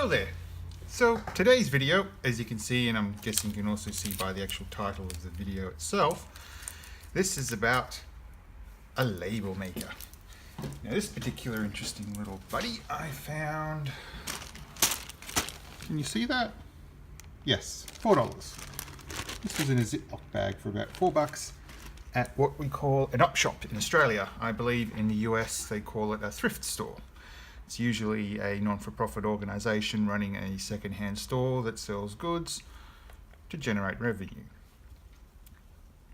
Hello there. So today's video, as you can see, and I'm guessing you can also see by the actual title of the video itself, this is about a label maker. Now this particular interesting little buddy I found, can you see that? Yes, $4. This was in a Ziploc bag for about $4 at what we call an op shop in Australia. I believe in the US they call it a thrift store. It's usually a non-for-profit organisation running a second-hand store that sells goods to generate revenue.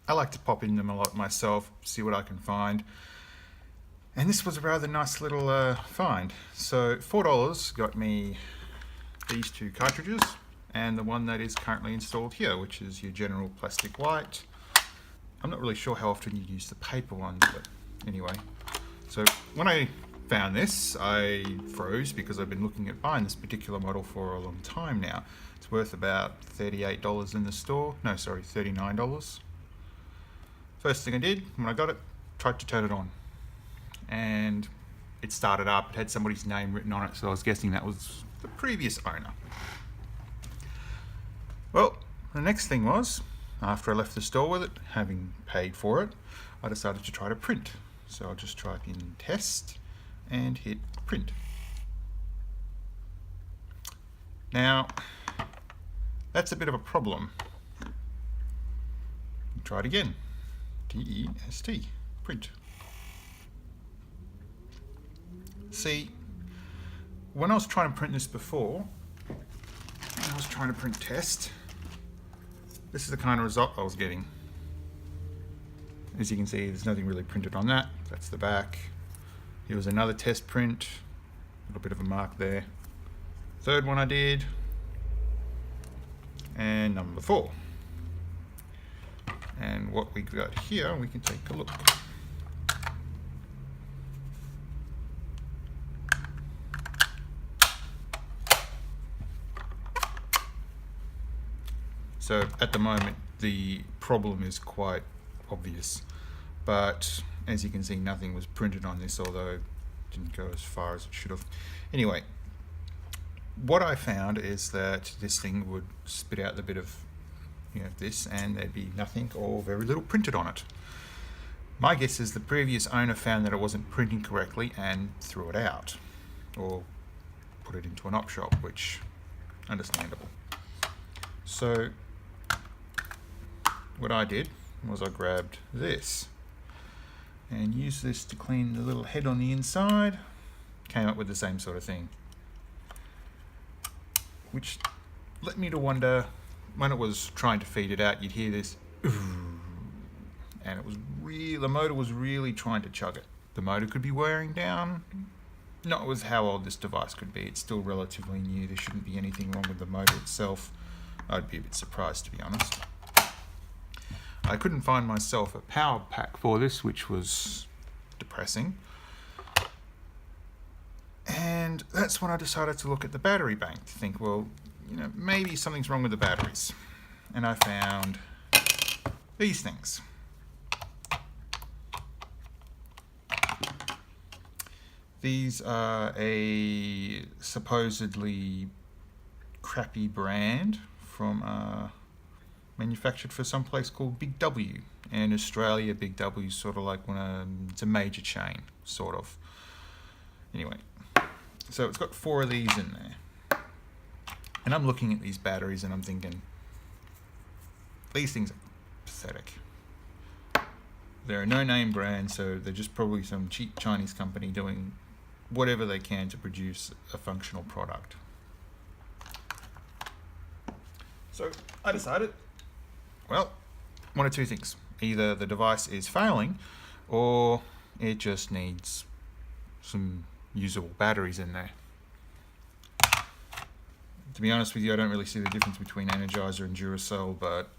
I like to pop in them a lot myself, see what I can find. And this was a rather nice little find. So $4 got me these two cartridges and the one that is currently installed here, which is your general plastic white. I'm not really sure how often you use the paper ones, but anyway. So when I found this, I froze because I've been looking at buying this particular model for a long time now. It's worth about $38 in the store. No, sorry, $39. First thing I did when I got it, tried to turn it on. And it started up, it had somebody's name written on it, so I was guessing that was the previous owner. Well, the next thing was, after I left the store with it, having paid for it, I decided to try to print. So I'll just type in test and hit print. Now, that's a bit of a problem. Try it again. T-E-S-T, print. See, when I was trying to print this before, I was trying to print test, this is the kind of result I was getting. As you can see, there's nothing really printed on that. That's the back. Here was another test print, a little bit of a mark there. Third one I did, and number 4. And what we got here, we can take a look. So at the moment, the problem is quite obvious, but as you can see, nothing was printed on this, although it didn't go as far as it should have. Anyway, what I found is that this thing would spit out the bit of this, and there'd be nothing or very little printed on it. My guess is the previous owner found that it wasn't printing correctly and threw it out, or put it into an op shop, which understandable. So what I did was I grabbed this and used this to clean the little head on the inside. Came up with the same sort of thing, which led me to wonder, when it was trying to feed it out, you'd hear this and it was the motor was really trying to chug it. The motor could be wearing down. Not with how old this device could be. It's still relatively new. There shouldn't be anything wrong with the motor itself. I'd be a bit surprised, to be honest. I couldn't find myself a power pack for this, which was depressing. And that's when I decided to look at the battery bank to think, well, maybe something's wrong with the batteries. And I found these things. These are a supposedly crappy brand from manufactured for some place called Big W. And in Australia, Big W is sort of like it's a major chain, sort of. Anyway, so it's got 4 of these in there. And I'm looking at these batteries and I'm thinking, these things are pathetic. They're a no-name brand, so they're just probably some cheap Chinese company doing whatever they can to produce a functional product. So I decided, well, one of two things. Either the device is failing or it just needs some usable batteries in there. To be honest with you, I don't really see the difference between Energizer and Duracell, but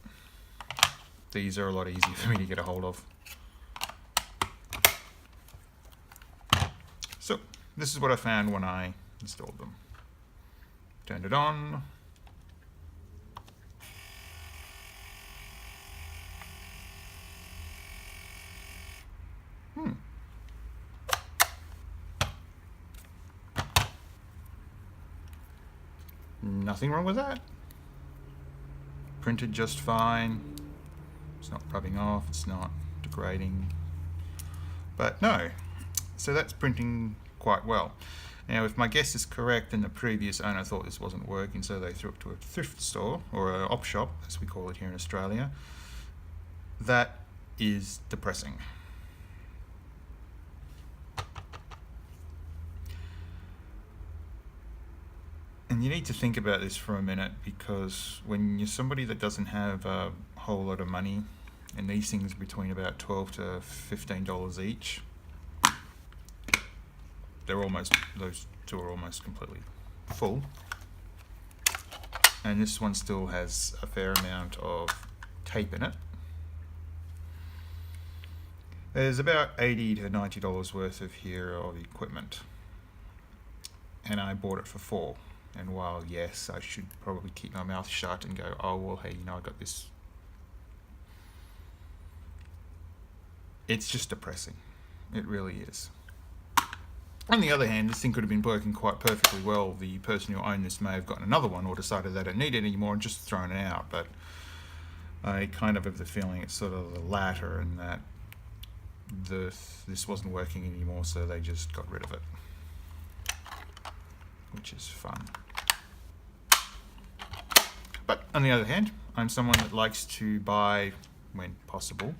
these are a lot easier for me to get a hold of. So this is what I found when I installed them. Turned it on. Nothing wrong with that. Printed just fine. It's not rubbing off, it's not degrading. But no, so that's printing quite well. Now, if my guess is correct, then the previous owner thought this wasn't working, so they threw it to a thrift store, or an op shop, as we call it here in Australia. That is depressing. And you need to think about this for a minute, because when you're somebody that doesn't have a whole lot of money, and these things are between about $12 to $15 each, those two are almost completely full. And this one still has a fair amount of tape in it. There's about $80 to $90 worth of equipment. And I bought it for $4. And while yes, I should probably keep my mouth shut and go, oh well, hey, I got this. It's just depressing. It really is. On the other hand, this thing could have been working quite perfectly well. The person who owned this may have gotten another one or decided they don't need it anymore and just thrown it out. But I kind of have the feeling it's sort of the latter, and that this wasn't working anymore, so they just got rid of it, which is fun. But on the other hand, I'm someone that likes to buy, when possible,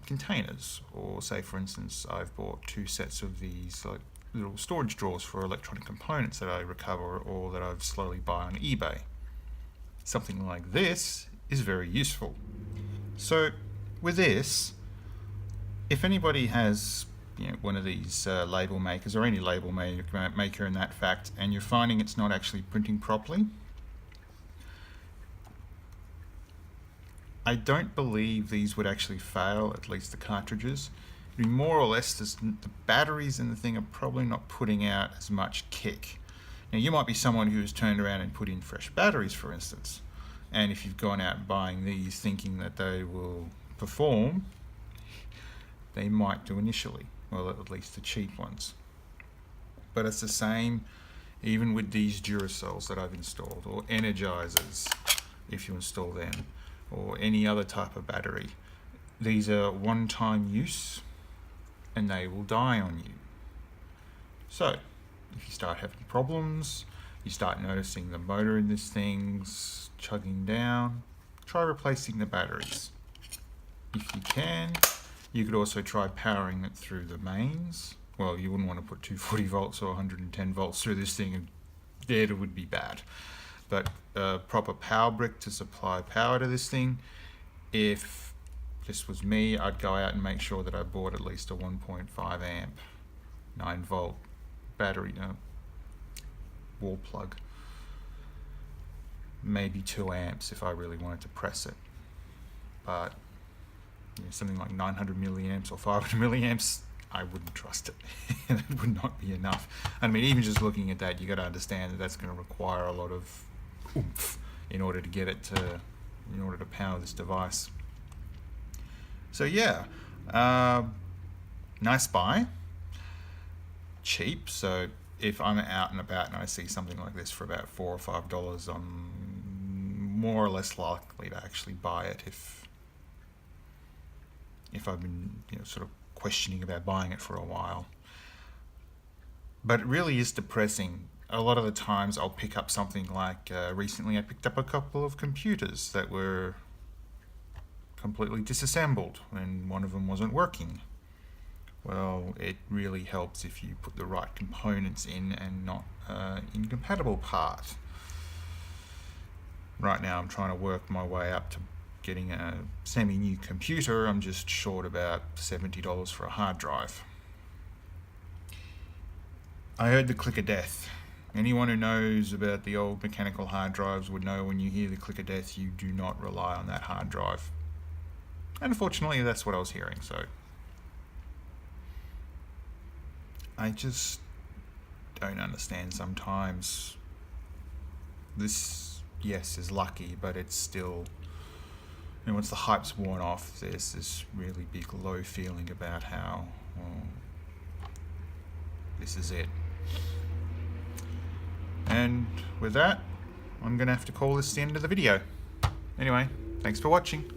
containers. Or say, for instance, I've bought 2 sets of these like little storage drawers for electronic components that I recover or that I've slowly buy on eBay. Something like this is very useful. So with this, if anybody has one of these label makers, or any label maker in that fact, and you're finding it's not actually printing properly, I don't believe these would actually fail, at least the cartridges. It'd be more or less the batteries in the thing are probably not putting out as much kick. Now, you might be someone who's turned around and put in fresh batteries, for instance, and if you've gone out buying these thinking that they will perform, they might do initially. Well, at least the cheap ones. But it's the same even with these Duracells that I've installed, or Energizers if you install them, or any other type of battery. These are one-time use and they will die on you. So if you start having problems, you start noticing the motor in this thing's chugging down, try replacing the batteries. If you can, you could also try powering it through the mains. Well, you wouldn't want to put 240 volts or 110 volts through this thing, and it would be bad. But a proper power brick to supply power to this thing. If this was me, I'd go out and make sure that I bought at least a 1.5 amp, 9 volt battery, wall plug. Maybe 2 amps if I really wanted to press it. But something like 900 milliamps or 500 milliamps, I wouldn't trust it. That would not be enough. I mean, even just looking at that, you got to understand that that's going to require a lot of oomph in order to power this device. So yeah, nice buy, cheap. So if I'm out and about and I see something like this for about $4 or $5, I'm more or less likely to actually buy it if I've been sort of questioning about buying it for a while. But it really is depressing. A lot of the times I'll pick up something like recently I picked up a couple of computers that were completely disassembled and one of them wasn't working. Well, it really helps if you put the right components in and not incompatible part. Right now I'm trying to work my way up to getting a semi-new computer. I'm just short about $70 for a hard drive. I heard the click of death. Anyone who knows about the old mechanical hard drives would know when you hear the click of death, you do not rely on that hard drive. And unfortunately, that's what I was hearing, so I just don't understand sometimes. This, yes, is lucky, but it's still, once the hype's worn off, there's this really big low feeling about how, well, this is it. And with that, I'm going to have to call this the end of the video. Anyway, thanks for watching.